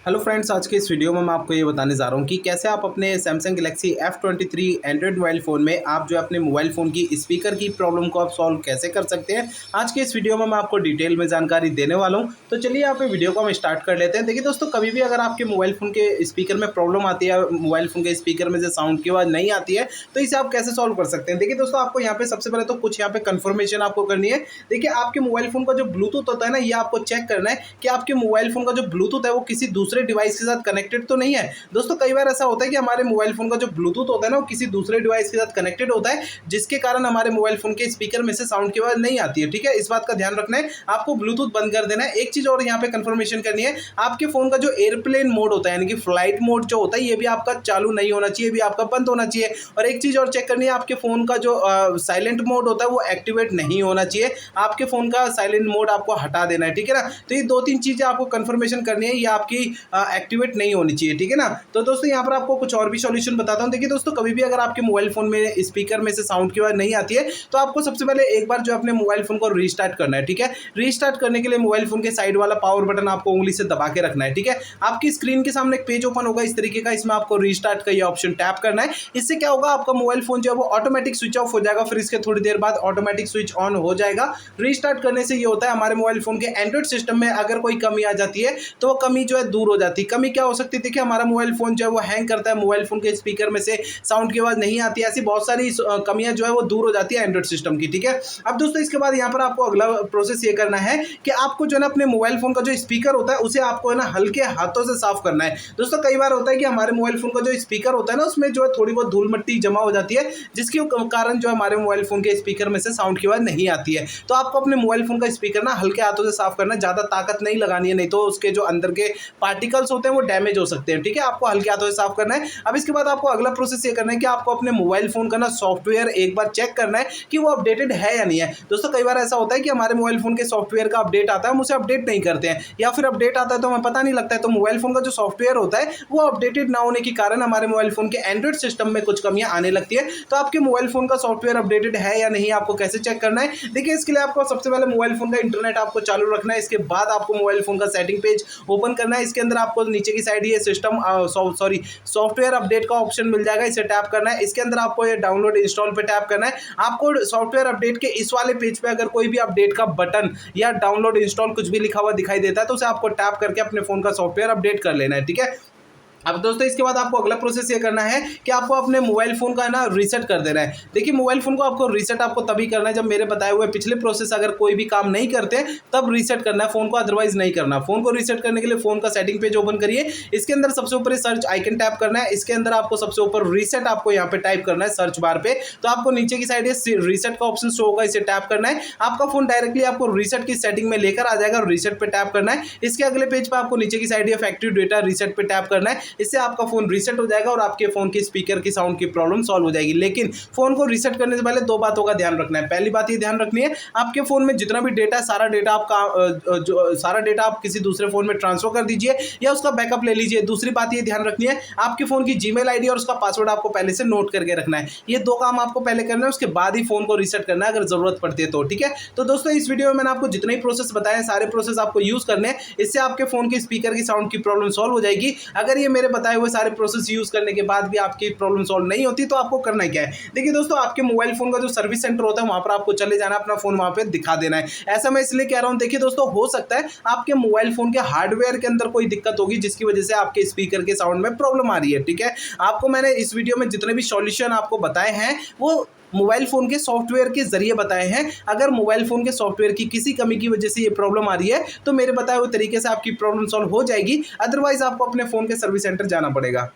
Hello friends, आज के इस वीडियो में मैं आपको ये बताने जा रहा हूँ कि कैसे आप अपने Samsung Galaxy F23 Android mobile phone में आप जो अपने मोबाइल फ़ोन की स्पीकर की प्रॉब्लम को आप सॉल्व कैसे कर सकते हैं। आज के इस वीडियो में मैं आपको डिटेल में जानकारी देने वाला हूँ। तो चलिए यहाँ पे वीडियो को हम स्टार्ट कर लेते हैं। देखिए दोस्तों, कभी भी अगर आपके मोबाइल फ़ोन के स्पीकर में प्रॉब्लम आती है, मोबाइल फ़ोन के स्पीकर में जो साउंड की आवाज़ नहीं आती है, तो इसे आप कैसे सॉल्व कर सकते हैं। देखिए दोस्तों, आपको यहाँ पे सबसे पहले तो कुछ यहाँ पे कन्फर्मेशन आपको करनी है। देखिए, आपके मोबाइल फ़ोन का जो ब्लूटूथ होता है ना, ये आपको चेक करना है कि आपके मोबाइल फ़ोन का जो ब्लूटूथ है वो किसी दूसरे डिवाइस के साथ कनेक्टेड तो नहीं है। दोस्तों, कई बार ऐसा होता है कि हमारे मोबाइल फ़ोन का जो ब्लूटूथ होता है ना, वो किसी दूसरे डिवाइस के साथ कनेक्टेड होता है, जिसके कारण हमारे मोबाइल फ़ोन के स्पीकर में से साउंड की आवाज़ नहीं आती है। ठीक है, इस बात का ध्यान रखना है, आपको ब्लूटूथ बंद कर देना है। एक चीज़ और यहाँ पे कन्फर्मेशन करनी है, आपके फ़ोन का जो एयरप्लेन मोड होता है, यानी कि फ्लाइट मोड जो होता है, ये भी आपका चालू नहीं होना चाहिए, भी आपका बंद होना चाहिए। और एक चीज़ और चेक करनी है, आपके फ़ोन का जो साइलेंट मोड होता है वो एक्टिवेट नहीं होना चाहिए। आपके फ़ोन का साइलेंट मोड आपको हटा देना है। ठीक है ना, तो ये 2-3 चीज़ें आपको कन्फर्मेशन करनी है, ये आपकी एक्टिवेट नहीं होनी चाहिए। ठीक है ना, तो दोस्तों यहाँ पर आपको कुछ और भी सॉल्यूशन बताता हूँ। देखिए दोस्तों, कभी भी अगर आपके मोबाइल फ़ोन में स्पीकर में से साउंड की आवाज़ नहीं आती है, तो आपको सबसे पहले एक बार जो अपने मोबाइल फ़ोन को रीस्टार्ट करना है। ठीक है, रीस्टार्ट करने के लिए मोबाइल फ़ोन के साइड वाला पावर बटन आपको उंगली से दबा के रखना है। ठीक है, आपकी स्क्रीन के सामने एक पेज ओपन होगा इस तरीके का, इसमें आपको रीस्टार्ट का ये ऑप्शन टैप करना है। इससे क्या होगा, आपका मोबाइल फ़ोन जो है वो ऑटोमेटिक स्विच ऑफ हो जाएगा, फिर इसके थोड़ी देर बाद ऑटोमेटिक स्विच ऑन हो जाएगा। रीस्टार्ट करने से ये होता है, हमारे मोबाइल फ़ोन के एंड्रॉइड सिस्टम में अगर कोई कमी आ जाती है तो वो कमी जो है दूर हो जाती है। कमी क्या हो सकती है, देखिए हमारा मोबाइल फ़ोन जो है वो हैंग करता है, मोबाइल फ़ोन के स्पीकर में से साउंड की आवाज़ नहीं आती है, ऐसी बहुत सारी कमियां जो है वो दूर हो जाती है एंड्रॉइड सिस्टम की। ठीक है, अब दोस्तों इसके बाद यहाँ पर आपको अगला प्रोसेस ये करना है कि आपको जो है ना अपने मोबाइल फ़ोन का जो स्पीकर होता है उसे आपको है ना हल्के हाथों से साफ करना है। दोस्तों, कई बार होता है कि हमारे मोबाइल फ़ोन का जो स्पीकर होता है ना, उसमें जो है थोड़ी बहुत धूल मिट्टी जमा हो जाती है, जिसके कारण जो हमारे मोबाइल फ़ोन के स्पीकर में से साउंड की आवाज़ नहीं आती है। तो आपको अपने मोबाइल फ़ोन का स्पीकर ना हल्के हाथों से साफ करना है, ज़्यादा ताकत नहीं लगानी है, नहीं तो उसके जो अंदर के पार्टिकल्स होते हैं वो डैमेज हो सकते हैं। ठीक है, आपको हल्के हाथों से साफ करना है। अब इसके बाद आपको अगला प्रोसेस ये करना है कि आपको अपने मोबाइल फ़ोन का ना सॉफ्टवेयर एक बार चेक करना है कि वो अपडेटेड है या नहीं है। दोस्तों, कई बार ऐसा होता है कि हमारे मोबाइल फ़ोन के सॉफ्टवेयर का अपडेट आता है, हम उसे अपडेट नहीं करते हैं, या फिर अपडेट आता है तो हमें पता नहीं लगता है। तो मोबाइल फ़ोन का जो सॉफ्टवेयर होता है वो अपडेटेड ना होने के कारण हमारे मोबाइल फ़ोन के एंड्रॉइड सिस्टम में कुछ कमियां आने लगती है। तो आपके मोबाइल फ़ोन का सॉफ्टवेयर अपडेटेड है या नहीं, आपको कैसे चेक करना है। देखिए, इसके लिए आपको सबसे पहले मोबाइल फ़ोन का इंटरनेट आपको चालू रखना है। इसके बाद आपको मोबाइल फ़ोन का सेटिंग पेज ओपन करना है। इसके अंदर आपको नीचे की साइड ये सिस्टम सॉफ्टवेयर अपडेट का ऑप्शन मिल जाएगा, इसे टैप करना है। इसके अंदर आपको ये डाउनलोड इंस्टॉल पे टैप करना है। आपको सॉफ्टवेयर अपडेट के इस वाले पेज पे अगर कोई भी अपडेट का बटन या डाउनलोड इंस्टॉल कुछ भी लिखा हुआ दिखाई देता है, तो उसे आपको टैप करके अपने फोन का सॉफ्टवेयर अपडेट कर लेना है। ठीक है, अब दोस्तों इसके बाद आपको अगला प्रोसेस ये करना है कि आपको अपने मोबाइल फ़ोन का ना रीसेट कर देना है। देखिए, मोबाइल फ़ोन को आपको रीसेट आपको तभी करना है जब मेरे बताए हुए पिछले प्रोसेस अगर कोई भी काम नहीं करते तब रीसेट करना है फ़ोन को, अदरवाइज नहीं करना। फ़ोन को रीसेट करने के लिए फ़ोन का सेटिंग पेज ओपन करिए। इसके अंदर सबसे ऊपर सर्च आइकन टैप करना है। इसके अंदर आपको सबसे ऊपर रीसेट आपको यहाँ पे टाइप करना है सर्च बार पे। तो आपको नीचे की साइड रीसेट का ऑप्शन शो होगा, इसे टैप करना है। आपका फ़ोन डायरेक्टली आपको रीसेट की सेटिंग में लेकर आ जाएगा। रीसेट पे टैप करना है। इसके अगले पेज पर आपको नीचे की साइड ये फैक्ट्री डेटा रीसेट पे टैप करना है। इससे आपका फ़ोन रीसेट हो जाएगा और आपके फोन की स्पीकर की साउंड की प्रॉब्लम सॉल्व हो जाएगी। लेकिन फोन को रीसेट करने से पहले 2 बातों का ध्यान रखना है। पहली बात ये ध्यान रखनी है, आपके फोन में जितना भी डेटा, सारा डेटा आप किसी दूसरे फोन में ट्रांसफर कर दीजिए या उसका बैकअप ले लीजिए। दूसरी बात ये ध्यान रखनी है, आपके फोन की जीमेल आईडी और उसका पासवर्ड आपको पहले से नोट करके रखना है। ये 2 काम आपको पहले करना है, उसके बाद ही फोन को रीसेट करना है अगर जरूरत पड़ती है तो। ठीक है, तो दोस्तों इस वीडियो में मैंने आपको जितने ही प्रोसेस बताए हैं, सारे प्रोसेस आपको यूज करने हैं। इससे आपके फोन की स्पीकर की साउंड की प्रॉब्लम सॉल्व हो जाएगी। अगर ये मेरे बताए हुए सारे प्रोसेस यूज करने के बाद भी आपकी प्रॉब्लम सॉल्व नहीं होती तो आपको करना क्या है। देखिए दोस्तों, आपके मोबाइल फोन का जो सर्विस सेंटर होता है वहां पर आपको चले जाना, अपना फोन वहां पे दिखा देना है। ऐसा मैं इसलिए कह रहा हूं, देखिए दोस्तों, हो सकता है आपके मोबाइल फोन के हार्डवेयर के अंदर कोई दिक्कत होगी जिसकी वजह से आपके स्पीकर के साउंड में प्रॉब्लम आ रही है। ठीक है, आपको मैंने इस वीडियो में जितने भी सॉल्यूशन आपको बताए हैं वो मोबाइल फ़ोन के सॉफ्टवेयर के जरिए बताए हैं। अगर मोबाइल फ़ोन के सॉफ्टवेयर की किसी कमी की वजह से ये प्रॉब्लम आ रही है तो मेरे बताए हुए तरीके से आपकी प्रॉब्लम सॉल्व हो जाएगी, अदरवाइज आपको अपने फ़ोन के सर्विस सेंटर जाना पड़ेगा।